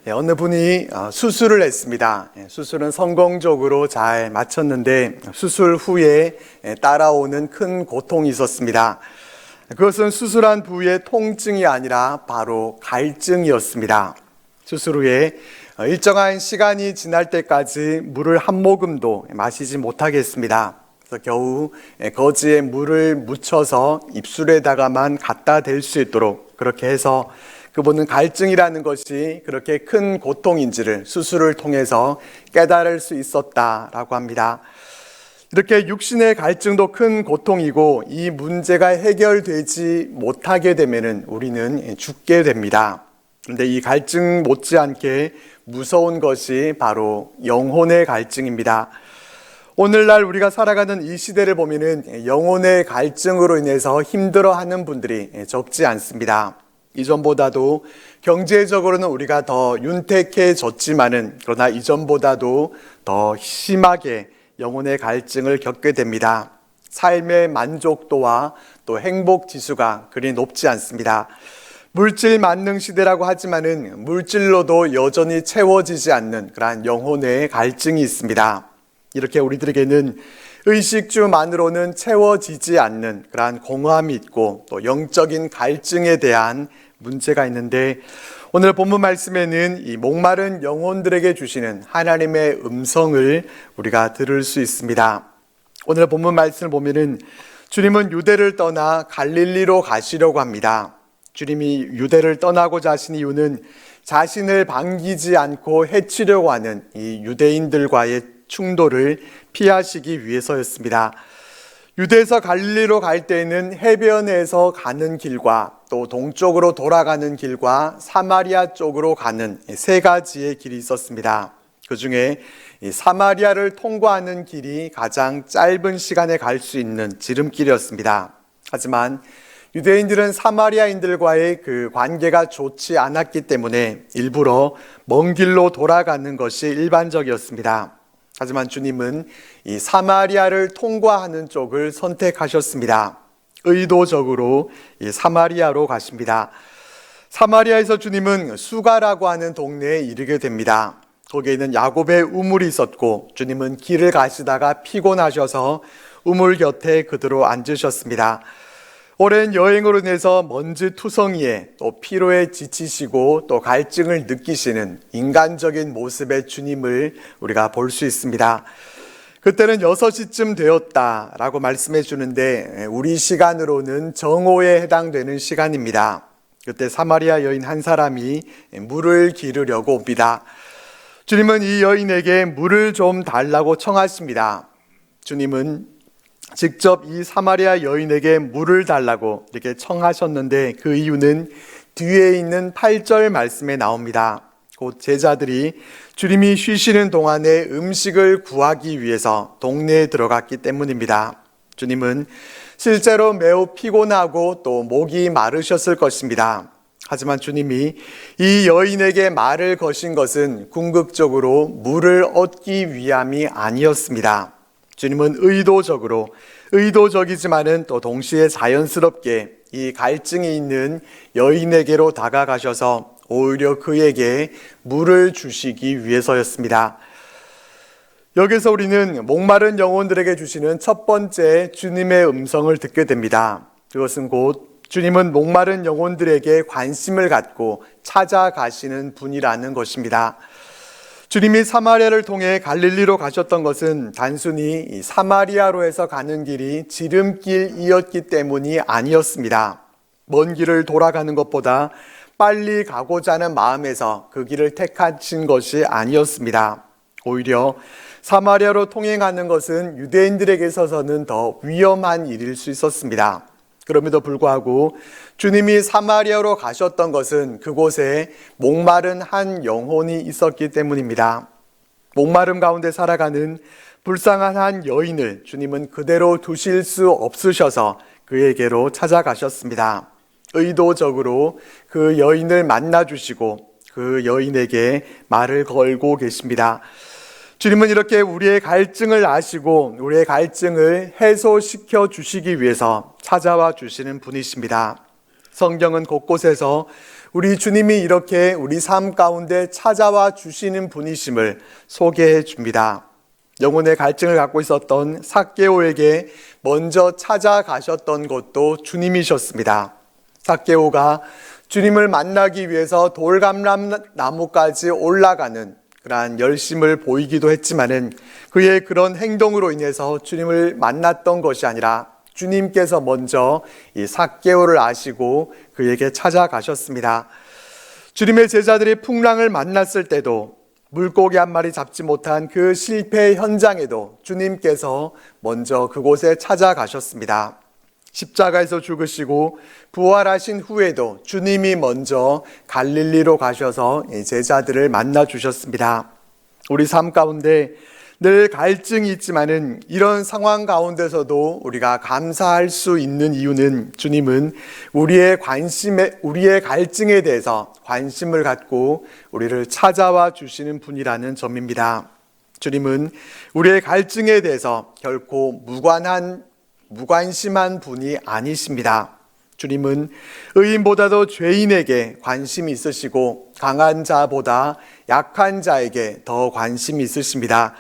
어느 분이 수술을 했습니다. 수술은 성공적으로 잘 마쳤는데 수술 후에 따라오는 큰 고통이 있었습니다. 그것은 수술한 부위의 통증이 아니라 바로 갈증이었습니다. 수술 후에 일정한 시간이 지날 때까지 물을 한 모금도 마시지 못하겠습니다. 그래서 겨우 거즈에 물을 묻혀서 입술에다가만 갖다 댈 수 있도록 그렇게 해서 그분은 갈증이라는 것이 그렇게 큰 고통인지를 수술을 통해서 깨달을 수 있었다라고 합니다. 이렇게 육신의 갈증도 큰 고통이고 이 문제가 해결되지 못하게 되면은 우리는 죽게 됩니다. 그런데 이 갈증 못지않게 무서운 것이 바로 영혼의 갈증입니다. 오늘날 우리가 살아가는 이 시대를 보면은 영혼의 갈증으로 인해서 힘들어하는 분들이 적지 않습니다. 이전보다도 경제적으로는 우리가 더 윤택해졌지만은 그러나 이전보다도 더 심하게 영혼의 갈증을 겪게 됩니다. 삶의 만족도와 또 행복 지수가 그리 높지 않습니다. 물질 만능 시대라고 하지만은 물질로도 여전히 채워지지 않는 그러한 영혼의 갈증이 있습니다. 이렇게 우리들에게는 의식주만으로는 채워지지 않는 그러한 공허함이 있고 또 영적인 갈증에 대한 문제가 있는데 오늘 본문 말씀에는 이 목마른 영혼들에게 주시는 하나님의 음성을 우리가 들을 수 있습니다. 오늘 본문 말씀을 보면은 주님은 유대를 떠나 갈릴리로 가시려고 합니다. 주님이 유대를 떠나고자 하신 이유는 자신을 반기지 않고 해치려고 하는 이 유대인들과의 충돌을 피하시기 위해서였습니다. 유대에서 갈릴리로 갈 때에는 해변에서 가는 길과 또 동쪽으로 돌아가는 길과 사마리아 쪽으로 가는 세 가지의 길이 있었습니다. 그 중에 사마리아를 통과하는 길이 가장 짧은 시간에 갈 수 있는 지름길이었습니다. 하지만 유대인들은 사마리아인들과의 그 관계가 좋지 않았기 때문에 일부러 먼 길로 돌아가는 것이 일반적이었습니다. 하지만 주님은 이 사마리아를 통과하는 쪽을 선택하셨습니다. 의도적으로 이 사마리아로 가십니다. 사마리아에서 주님은 수가라고 하는 동네에 이르게 됩니다. 거기에는 야곱의 우물이 있었고 주님은 길을 가시다가 피곤하셔서 우물 곁에 그대로 앉으셨습니다. 오랜 여행으로 인해서 먼지 투성이에 또 피로에 지치시고 또 갈증을 느끼시는 인간적인 모습의 주님을 우리가 볼 수 있습니다. 그때는 6시쯤 되었다라고 말씀해 주는데 우리 시간으로는 정오에 해당되는 시간입니다. 그때 사마리아 여인 한 사람이 물을 기르려고 옵니다. 주님은 이 여인에게 물을 좀 달라고 청하십니다. 주님은 직접 이 사마리아 여인에게 물을 달라고 이렇게 청하셨는데 그 이유는 뒤에 있는 8절 말씀에 나옵니다. 곧 제자들이 주님이 쉬시는 동안에 음식을 구하기 위해서 동네에 들어갔기 때문입니다. 주님은 실제로 매우 피곤하고 또 목이 마르셨을 것입니다. 하지만 주님이 이 여인에게 말을 거신 것은 궁극적으로 물을 얻기 위함이 아니었습니다. 주님은 의도적이지만은 또 동시에 자연스럽게 이 갈증이 있는 여인에게로 다가가셔서 오히려 그에게 물을 주시기 위해서였습니다. 여기서 우리는 목마른 영혼들에게 주시는 첫 번째 주님의 음성을 듣게 됩니다. 그것은 곧 주님은 목마른 영혼들에게 관심을 갖고 찾아가시는 분이라는 것입니다. 주님이 사마리아를 통해 갈릴리로 가셨던 것은 단순히 사마리아로 해서 가는 길이 지름길이었기 때문이 아니었습니다. 먼 길을 돌아가는 것보다 빨리 가고자 하는 마음에서 그 길을 택하신 것이 아니었습니다. 오히려 사마리아로 통행하는 것은 유대인들에게 있어서는 더 위험한 일일 수 있었습니다. 그럼에도 불구하고 주님이 사마리아로 가셨던 것은 그곳에 목마른 한 영혼이 있었기 때문입니다. 목마름 가운데 살아가는 불쌍한 한 여인을 주님은 그대로 두실 수 없으셔서 그에게로 찾아가셨습니다. 의도적으로 그 여인을 만나주시고 그 여인에게 말을 걸고 계십니다. 주님은 이렇게 우리의 갈증을 아시고 우리의 갈증을 해소시켜 주시기 위해서 찾아와 주시는 분이십니다. 성경은 곳곳에서 우리 주님이 이렇게 우리 삶 가운데 찾아와 주시는 분이심을 소개해 줍니다. 영혼의 갈증을 갖고 있었던 삭개오에게 먼저 찾아가셨던 것도 주님이셨습니다. 삭개오가 주님을 만나기 위해서 돌감람나무까지 올라가는 그러한 열심을 보이기도 했지만은 그의 그런 행동으로 인해서 주님을 만났던 것이 아니라 주님께서 먼저 이 삭개오를 아시고 그에게 찾아가셨습니다. 주님의 제자들이 풍랑을 만났을 때도 물고기 한 마리 잡지 못한 그 실패 현장에도 주님께서 먼저 그곳에 찾아가셨습니다. 십자가에서 죽으시고 부활하신 후에도 주님이 먼저 갈릴리로 가셔서 제자들을 만나 주셨습니다. 우리 삶 가운데 늘 갈증이 있지만은 이런 상황 가운데서도 우리가 감사할 수 있는 이유는 주님은 우리의 갈증에 대해서 관심을 갖고 우리를 찾아와 주시는 분이라는 점입니다. 주님은 우리의 갈증에 대해서 결코 무관심한 분이 아니십니다. 주님은 의인보다도 죄인에게 관심이 있으시고 강한 자보다 약한 자에게 더 관심이 있으십니다.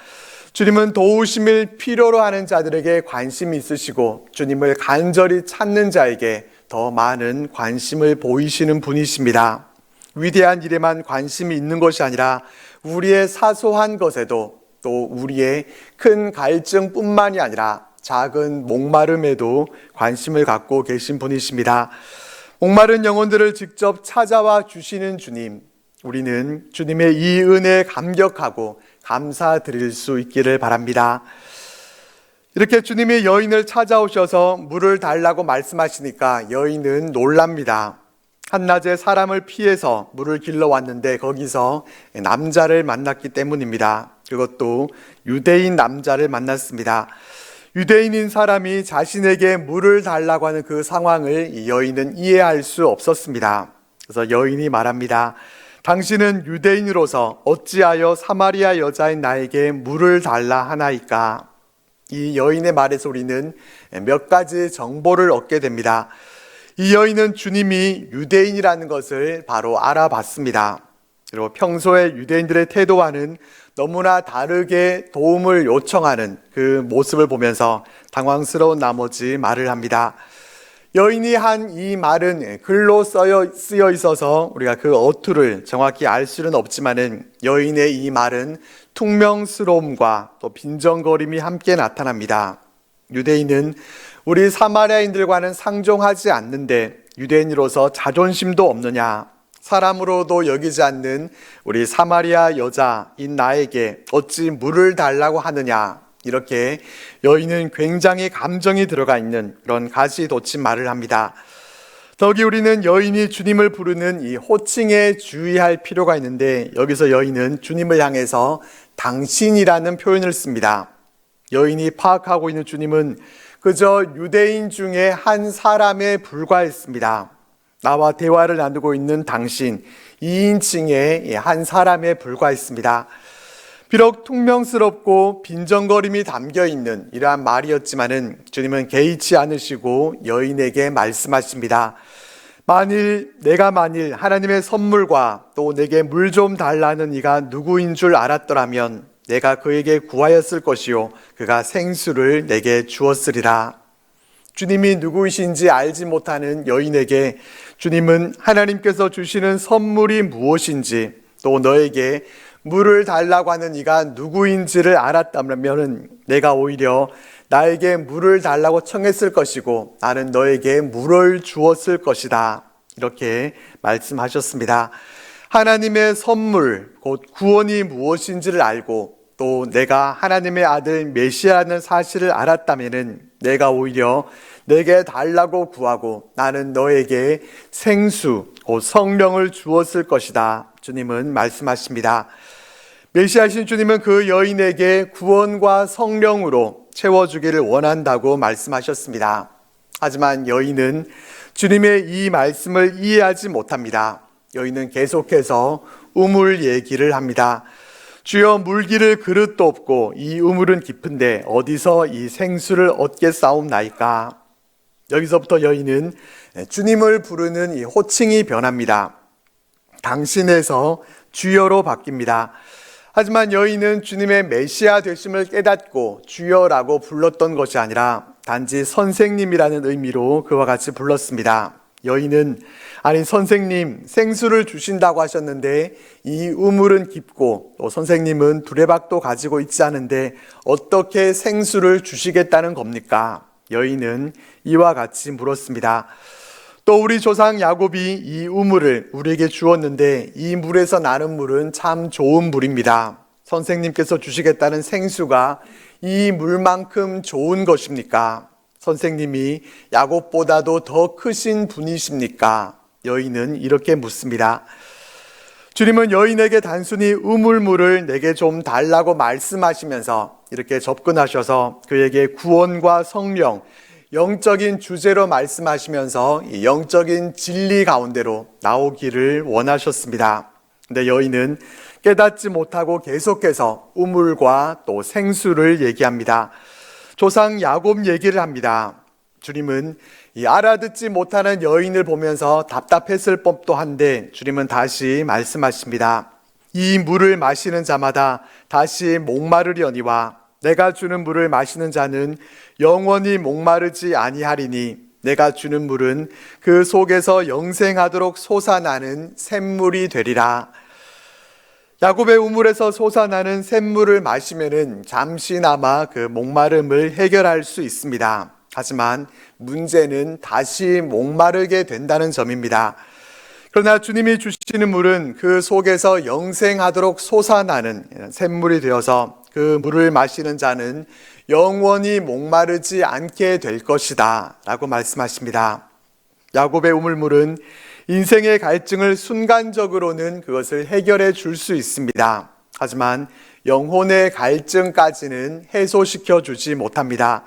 주님은 도우심을 필요로 하는 자들에게 관심이 있으시고 주님을 간절히 찾는 자에게 더 많은 관심을 보이시는 분이십니다. 위대한 일에만 관심이 있는 것이 아니라 우리의 사소한 것에도 또 우리의 큰 갈증뿐만이 아니라 작은 목마름에도 관심을 갖고 계신 분이십니다. 목마른 영혼들을 직접 찾아와 주시는 주님, 우리는 주님의 이 은혜에 감격하고 감사드릴 수 있기를 바랍니다. 이렇게 주님이 여인을 찾아오셔서 물을 달라고 말씀하시니까 여인은 놀랍니다. 한낮에 사람을 피해서 물을 길러왔는데 거기서 남자를 만났기 때문입니다. 그것도 유대인 남자를 만났습니다. 유대인인 사람이 자신에게 물을 달라고 하는 그 상황을 이 여인은 이해할 수 없었습니다. 그래서 여인이 말합니다. 당신은 유대인으로서 어찌하여 사마리아 여자인 나에게 물을 달라 하나이까? 이 여인의 말에서 우리는 몇 가지 정보를 얻게 됩니다. 이 여인은 주님이 유대인이라는 것을 바로 알아봤습니다. 그리고 평소에 유대인들의 태도와는 너무나 다르게 도움을 요청하는 그 모습을 보면서 당황스러운 나머지 말을 합니다. 여인이 한 이 말은 글로 쓰여 있어서 우리가 그 어투를 정확히 알 수는 없지만은 여인의 이 말은 퉁명스러움과 또 빈정거림이 함께 나타납니다. 유대인은 우리 사마리아인들과는 상종하지 않는데 유대인으로서 자존심도 없느냐? 사람으로도 여기지 않는 우리 사마리아 여자인 나에게 어찌 물을 달라고 하느냐? 이렇게 여인은 굉장히 감정이 들어가 있는 그런 가시돋친 말을 합니다. 더욱이 우리는 여인이 주님을 부르는 이 호칭에 주의할 필요가 있는데 여기서 여인은 주님을 향해서 당신이라는 표현을 씁니다. 여인이 파악하고 있는 주님은 그저 유대인 중에 한 사람에 불과했습니다. 나와 대화를 나누고 있는 당신, 2인칭의 한 사람에 불과했습니다. 비록 퉁명스럽고 빈정거림이 담겨있는 이러한 말이었지만은 주님은 개의치 않으시고 여인에게 말씀하십니다. 내가 만일 하나님의 선물과 또 내게 물 좀 달라는 이가 누구인 줄 알았더라면 내가 그에게 구하였을 것이요 그가 생수를 내게 주었으리라. 주님이 누구이신지 알지 못하는 여인에게 주님은 하나님께서 주시는 선물이 무엇인지 또 너에게 물을 달라고 하는 이가 누구인지를 알았다면 내가 오히려 나에게 물을 달라고 청했을 것이고 나는 너에게 물을 주었을 것이다. 이렇게 말씀하셨습니다. 하나님의 선물, 곧 구원이 무엇인지를 알고 또 내가 하나님의 아들 메시아라는 사실을 알았다면 내가 오히려 내게 달라고 구하고 나는 너에게 생수, 곧 성령을 주었을 것이다. 주님은 말씀하십니다. 메시아신 주님은 그 여인에게 구원과 성령으로 채워주기를 원한다고 말씀하셨습니다. 하지만 여인은 주님의 이 말씀을 이해하지 못합니다. 여인은 계속해서 우물 얘기를 합니다. 주여 물기를 그릇도 없고 이 우물은 깊은데 어디서 이 생수를 얻겠사옵나이까? 여기서부터 여인은 주님을 부르는 이 호칭이 변합니다. 당신에서 주여로 바뀝니다. 하지만 여인은 주님의 메시아 되심을 깨닫고 주여라고 불렀던 것이 아니라 단지 선생님이라는 의미로 그와 같이 불렀습니다. 여인은 아니 선생님 생수를 주신다고 하셨는데 이 우물은 깊고 또 선생님은 두레박도 가지고 있지 않은데 어떻게 생수를 주시겠다는 겁니까? 여인은 이와 같이 물었습니다. 또 우리 조상 야곱이 이 우물을 우리에게 주었는데 이 물에서 나는 물은 참 좋은 물입니다. 선생님께서 주시겠다는 생수가 이 물만큼 좋은 것입니까? 선생님이 야곱보다도 더 크신 분이십니까? 여인은 이렇게 묻습니다. 주님은 여인에게 단순히 우물물을 내게 좀 달라고 말씀하시면서 이렇게 접근하셔서 그에게 구원과 성령, 영적인 주제로 말씀하시면서 이 영적인 진리 가운데로 나오기를 원하셨습니다. 근데 여인은 깨닫지 못하고 계속해서 우물과 또 생수를 얘기합니다. 조상 야곱 얘기를 합니다. 주님은 이 알아듣지 못하는 여인을 보면서 답답했을 법도 한데 주님은 다시 말씀하십니다. 이 물을 마시는 자마다 다시 목마르려니와 내가 주는 물을 마시는 자는 영원히 목마르지 아니하리니 내가 주는 물은 그 속에서 영생하도록 솟아나는 샘물이 되리라. 야곱의 우물에서 솟아나는 샘물을 마시면은 잠시나마 그 목마름을 해결할 수 있습니다. 하지만 문제는 다시 목마르게 된다는 점입니다. 그러나 주님이 주시는 물은 그 속에서 영생하도록 솟아나는 샘물이 되어서 그 물을 마시는 자는 영원히 목마르지 않게 될 것이다 라고 말씀하십니다. 야곱의 우물물은 인생의 갈증을 순간적으로는 그것을 해결해 줄 수 있습니다. 하지만 영혼의 갈증까지는 해소시켜 주지 못합니다.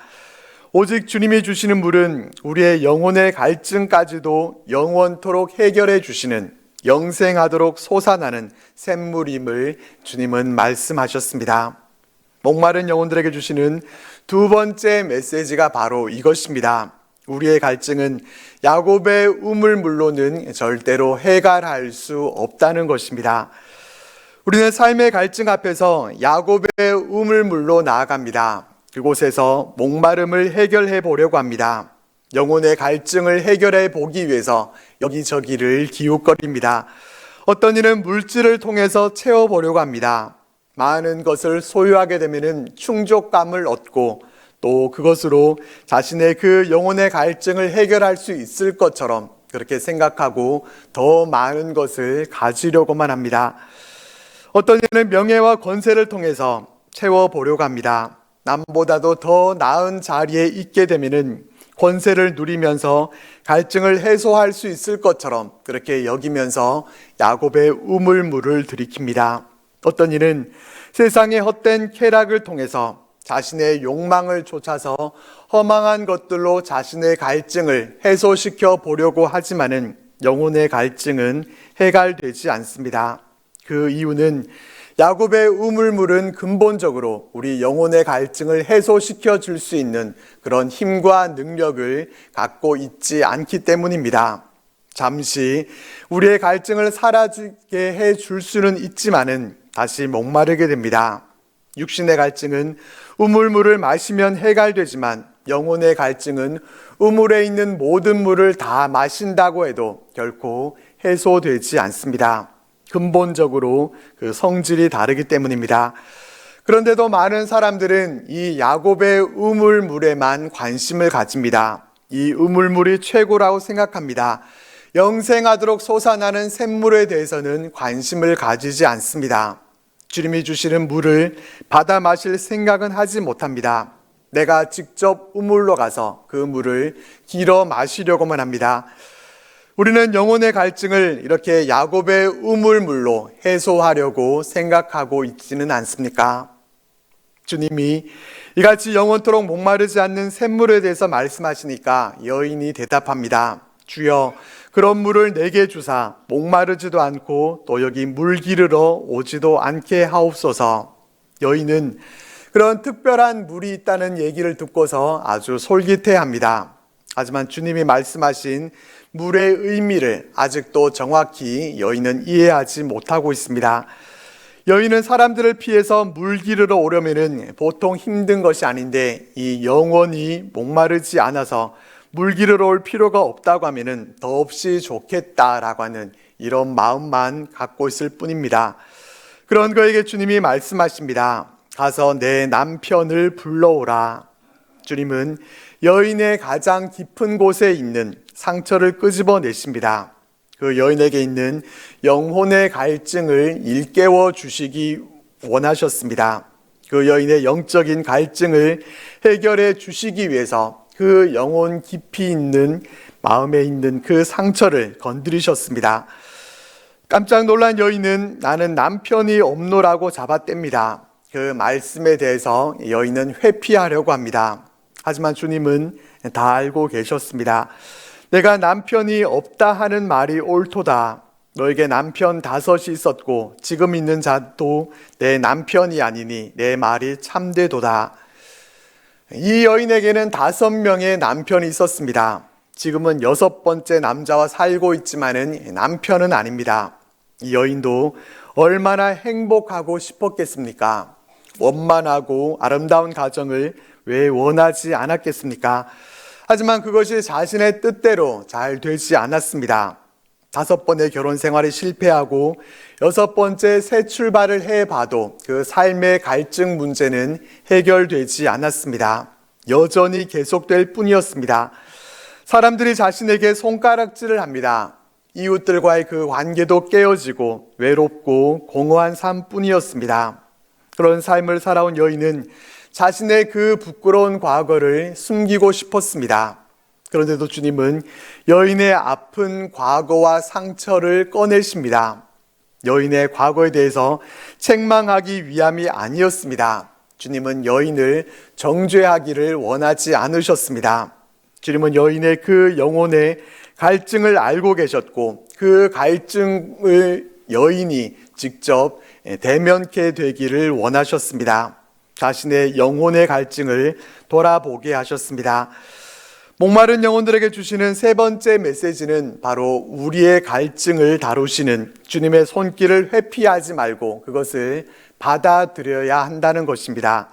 오직 주님이 주시는 물은 우리의 영혼의 갈증까지도 영원토록 해결해 주시는 영생하도록 솟아나는 샘물임을 주님은 말씀하셨습니다. 목마른 영혼들에게 주시는 두 번째 메시지가 바로 이것입니다. 우리의 갈증은 야곱의 우물물로는 절대로 해결할 수 없다는 것입니다. 우리는 삶의 갈증 앞에서 야곱의 우물물로 나아갑니다. 그곳에서 목마름을 해결해 보려고 합니다. 영혼의 갈증을 해결해 보기 위해서 여기저기를 기웃거립니다. 어떤 이는 물질을 통해서 채워보려고 합니다. 많은 것을 소유하게 되면 충족감을 얻고 또 그것으로 자신의 그 영혼의 갈증을 해결할 수 있을 것처럼 그렇게 생각하고 더 많은 것을 가지려고만 합니다. 어떤 이는 명예와 권세를 통해서 채워보려고 합니다. 남보다도 더 나은 자리에 있게 되면은 권세를 누리면서 갈증을 해소할 수 있을 것처럼 그렇게 여기면서 야곱의 우물물을 들이킵니다. 어떤 이는 세상의 헛된 쾌락을 통해서 자신의 욕망을 쫓아서 허망한 것들로 자신의 갈증을 해소시켜 보려고 하지만은 영혼의 갈증은 해결되지 않습니다. 그 이유는 야곱의 우물물은 근본적으로 우리 영혼의 갈증을 해소시켜 줄 수 있는 그런 힘과 능력을 갖고 있지 않기 때문입니다. 잠시 우리의 갈증을 사라지게 해 줄 수는 있지만은 다시 목마르게 됩니다. 육신의 갈증은 우물물을 마시면 해결되지만 영혼의 갈증은 우물에 있는 모든 물을 다 마신다고 해도 결코 해소되지 않습니다. 근본적으로 그 성질이 다르기 때문입니다. 그런데도 많은 사람들은 이 야곱의 우물물에만 관심을 가집니다. 이 우물물이 최고라고 생각합니다. 영생하도록 솟아나는 샘물에 대해서는 관심을 가지지 않습니다. 주님이 주시는 물을 받아 마실 생각은 하지 못합니다. 내가 직접 우물로 가서 그 물을 길어 마시려고만 합니다. 우리는 영혼의 갈증을 이렇게 야곱의 우물물로 해소하려고 생각하고 있지는 않습니까? 주님이 이같이 영원토록 목마르지 않는 샘물에 대해서 말씀하시니까 여인이 대답합니다. 주여, 그런 물을 내게 주사 목마르지도 않고 또 여기 물 기르러 오지도 않게 하옵소서. 여인은 그런 특별한 물이 있다는 얘기를 듣고서 아주 솔깃해합니다. 하지만 주님이 말씀하신 물의 의미를 아직도 정확히 여인은 이해하지 못하고 있습니다. 여인은 사람들을 피해서 물 기르러 오려면은 보통 힘든 것이 아닌데 이 영원히 목마르지 않아서 물 기르러 올 필요가 없다고 하면은 더없이 좋겠다라고 하는 이런 마음만 갖고 있을 뿐입니다. 그런 그에게 주님이 말씀하십니다. 가서 내 남편을 불러오라. 주님은 여인의 가장 깊은 곳에 있는 상처를 끄집어내십니다. 그 여인에게 있는 영혼의 갈증을 일깨워 주시기 원하셨습니다. 그 여인의 영적인 갈증을 해결해 주시기 위해서 그 영혼 깊이 있는 마음에 있는 그 상처를 건드리셨습니다. 깜짝 놀란 여인은 나는 남편이 없노라고 잡아뗍니다. 그 말씀에 대해서 여인은 회피하려고 합니다. 하지만 주님은 다 알고 계셨습니다. 내가 남편이 없다 하는 말이 옳도다. 너에게 남편 5이 있었고 지금 있는 자도 내 남편이 아니니 내 말이 참되도다. 이 여인에게는 5명의 남편이 있었습니다. 지금은 6번째 남자와 살고 있지만은 남편은 아닙니다. 이 여인도 얼마나 행복하고 싶었겠습니까? 원만하고 아름다운 가정을 왜 원하지 않았겠습니까? 하지만 그것이 자신의 뜻대로 잘 되지 않았습니다. 5번의 결혼 생활이 실패하고 6번째 새 출발을 해봐도 그 삶의 갈증 문제는 해결되지 않았습니다. 여전히 계속될 뿐이었습니다. 사람들이 자신에게 손가락질을 합니다. 이웃들과의 그 관계도 깨어지고 외롭고 공허한 삶뿐이었습니다. 그런 삶을 살아온 여인은 자신의 그 부끄러운 과거를 숨기고 싶었습니다. 그런데도 주님은 여인의 아픈 과거와 상처를 꺼내십니다. 여인의 과거에 대해서 책망하기 위함이 아니었습니다. 주님은 여인을 정죄하기를 원하지 않으셨습니다. 주님은 여인의 그 영혼의 갈증을 알고 계셨고 그 갈증을 여인이 직접 대면케 되기를 원하셨습니다. 자신의 영혼의 갈증을 돌아보게 하셨습니다. 목마른 영혼들에게 주시는 3번째 메시지는 바로 우리의 갈증을 다루시는 주님의 손길을 회피하지 말고 그것을 받아들여야 한다는 것입니다.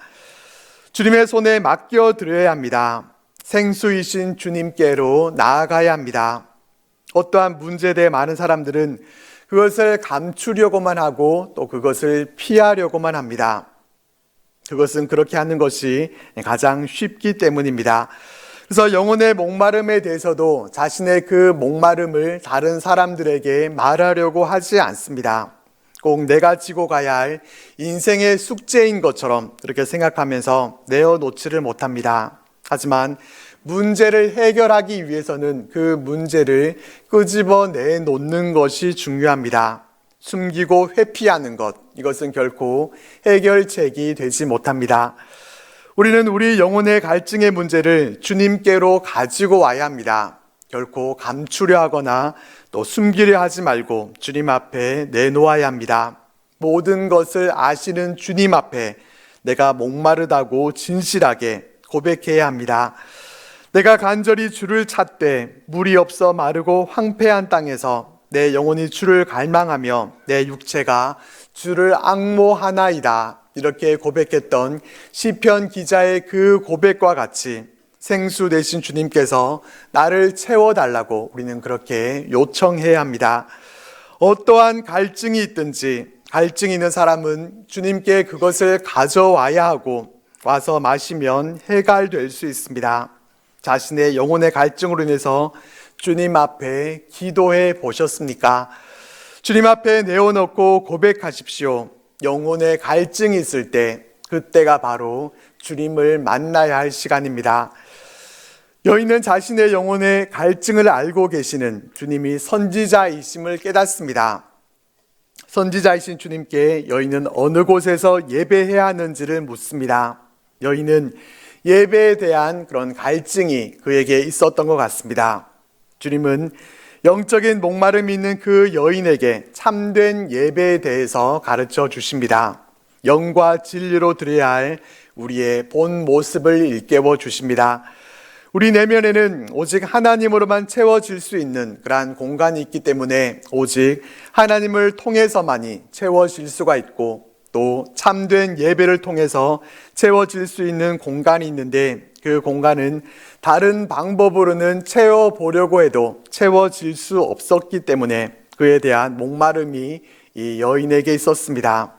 주님의 손에 맡겨드려야 합니다. 생수이신 주님께로 나아가야 합니다. 어떠한 문제에 대해 많은 사람들은 그것을 감추려고만 하고 또 그것을 피하려고만 합니다. 그것은 그렇게 하는 것이 가장 쉽기 때문입니다. 그래서 영혼의 목마름에 대해서도 자신의 그 목마름을 다른 사람들에게 말하려고 하지 않습니다. 꼭 내가 지고 가야 할 인생의 숙제인 것처럼 그렇게 생각하면서 내어놓지를 못합니다. 하지만 문제를 해결하기 위해서는 그 문제를 끄집어내 놓는 것이 중요합니다. 숨기고 회피하는 것, 이것은 결코 해결책이 되지 못합니다. 우리는 우리 영혼의 갈증의 문제를 주님께로 가지고 와야 합니다. 결코 감추려 하거나 또 숨기려 하지 말고 주님 앞에 내놓아야 합니다. 모든 것을 아시는 주님 앞에 내가 목마르다고 진실하게 고백해야 합니다. 내가 간절히 주를 찾되 물이 없어 마르고 황폐한 땅에서 내 영혼이 주를 갈망하며 내 육체가 주를 앙모하나이다. 이렇게 고백했던 시편 기자의 그 고백과 같이 생수 되신 주님께서 나를 채워달라고 우리는 그렇게 요청해야 합니다. 어떠한 갈증이 있든지 갈증이 있는 사람은 주님께 그것을 가져와야 하고 와서 마시면 해결될 수 있습니다. 자신의 영혼의 갈증으로 인해서 주님 앞에 기도해 보셨습니까? 주님 앞에 내어놓고 고백하십시오. 영혼의 갈증이 있을 때 그때가 바로 주님을 만나야 할 시간입니다. 여인은 자신의 영혼의 갈증을 알고 계시는 주님이 선지자이심을 깨닫습니다. 선지자이신 주님께 여인은 어느 곳에서 예배해야 하는지를 묻습니다. 여인은 예배에 대한 그런 갈증이 그에게 있었던 것 같습니다. 주님은 영적인 목마름이 있는 그 여인에게 참된 예배에 대해서 가르쳐 주십니다. 영과 진리로 드려야 할 우리의 본 모습을 일깨워 주십니다. 우리 내면에는 오직 하나님으로만 채워질 수 있는 그러한 공간이 있기 때문에 오직 하나님을 통해서만이 채워질 수가 있고, 또 참된 예배를 통해서 채워질 수 있는 공간이 있는데, 그 공간은 다른 방법으로는 채워보려고 해도 채워질 수 없었기 때문에 그에 대한 목마름이 이 여인에게 있었습니다.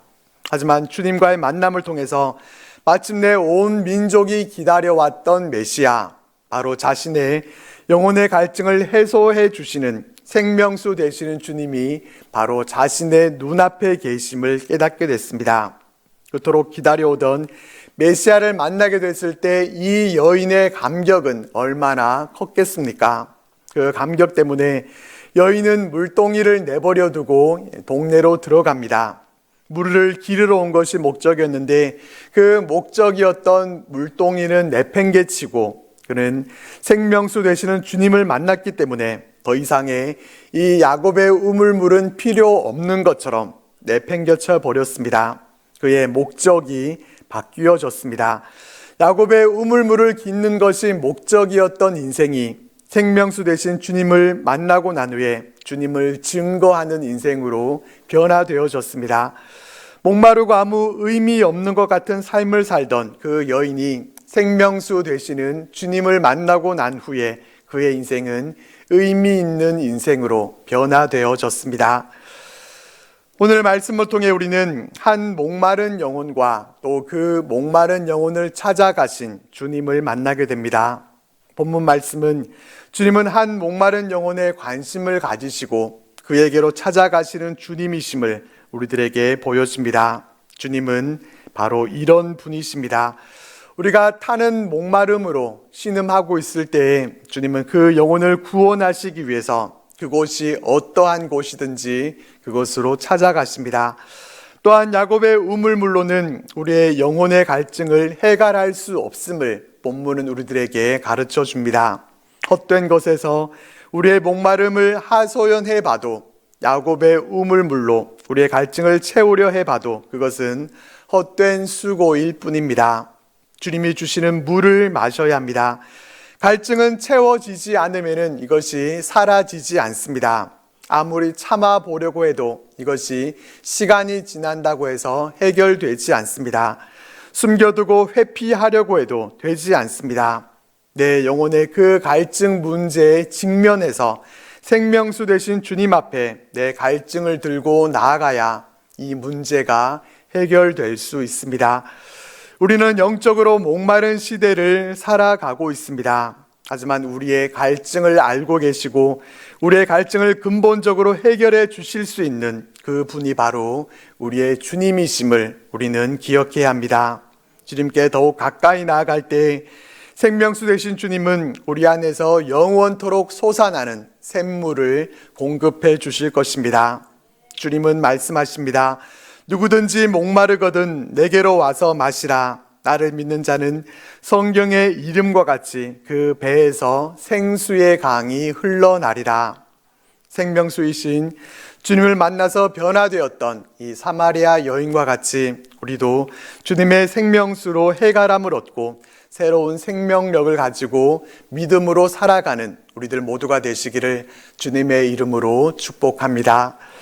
하지만 주님과의 만남을 통해서 마침내 온 민족이 기다려왔던 메시아, 바로 자신의 영혼의 갈증을 해소해 주시는 생명수 되시는 주님이 바로 자신의 눈앞에 계심을 깨닫게 됐습니다. 그토록 기다려오던 메시아를 만나게 됐을 때 이 여인의 감격은 얼마나 컸겠습니까? 그 감격 때문에 여인은 물동이를 내버려 두고 동네로 들어갑니다. 물을 기르러 온 것이 목적이었는데 그 목적이었던 물동이는 내팽개치고, 그는 생명수 되시는 주님을 만났기 때문에 더 이상의 이 야곱의 우물물은 필요 없는 것처럼 내팽개쳐 버렸습니다. 그의 목적이 바뀌어졌습니다. 야곱의 우물물을 깃는 것이 목적이었던 인생이 생명수 되신 주님을 만나고 난 후에 주님을 증거하는 인생으로 변화되어졌습니다. 목마르고 아무 의미 없는 것 같은 삶을 살던 그 여인이 생명수 되시는 주님을 만나고 난 후에 그의 인생은 의미 있는 인생으로 변화되어졌습니다. 오늘 말씀을 통해 우리는 한 목마른 영혼과 또 그 목마른 영혼을 찾아가신 주님을 만나게 됩니다. 본문 말씀은 주님은 한 목마른 영혼에 관심을 가지시고 그에게로 찾아가시는 주님이심을 우리들에게 보여줍니다. 주님은 바로 이런 분이십니다. 우리가 타는 목마름으로 신음하고 있을 때에 주님은 그 영혼을 구원하시기 위해서 그곳이 어떠한 곳이든지 그곳으로 찾아가십니다. 또한 야곱의 우물물로는 우리의 영혼의 갈증을 해결할 수 없음을 본문은 우리들에게 가르쳐 줍니다. 헛된 것에서 우리의 목마름을 하소연해 봐도, 야곱의 우물물로 우리의 갈증을 채우려 해봐도 그것은 헛된 수고일 뿐입니다. 주님이 주시는 물을 마셔야 합니다. 갈증은 채워지지 않으면 이것이 사라지지 않습니다. 아무리 참아보려고 해도 이것이 시간이 지난다고 해서 해결되지 않습니다. 숨겨두고 회피하려고 해도 되지 않습니다. 내 영혼의 그 갈증 문제에 직면해서 생명수 되신 주님 앞에 내 갈증을 들고 나아가야 이 문제가 해결될 수 있습니다. 우리는 영적으로 목마른 시대를 살아가고 있습니다. 하지만 우리의 갈증을 알고 계시고 우리의 갈증을 근본적으로 해결해 주실 수 있는 그 분이 바로 우리의 주님이심을 우리는 기억해야 합니다. 주님께 더욱 가까이 나아갈 때 생명수 되신 주님은 우리 안에서 영원토록 솟아나는 샘물을 공급해 주실 것입니다. 주님은 말씀하십니다. 누구든지 목마르거든 내게로 와서 마시라. 나를 믿는 자는 성경의 이름과 같이 그 배에서 생수의 강이 흘러나리라. 생명수이신 주님을 만나서 변화되었던 이 사마리아 여인과 같이 우리도 주님의 생명수로 해갈함을 얻고 새로운 생명력을 가지고 믿음으로 살아가는 우리들 모두가 되시기를 주님의 이름으로 축복합니다.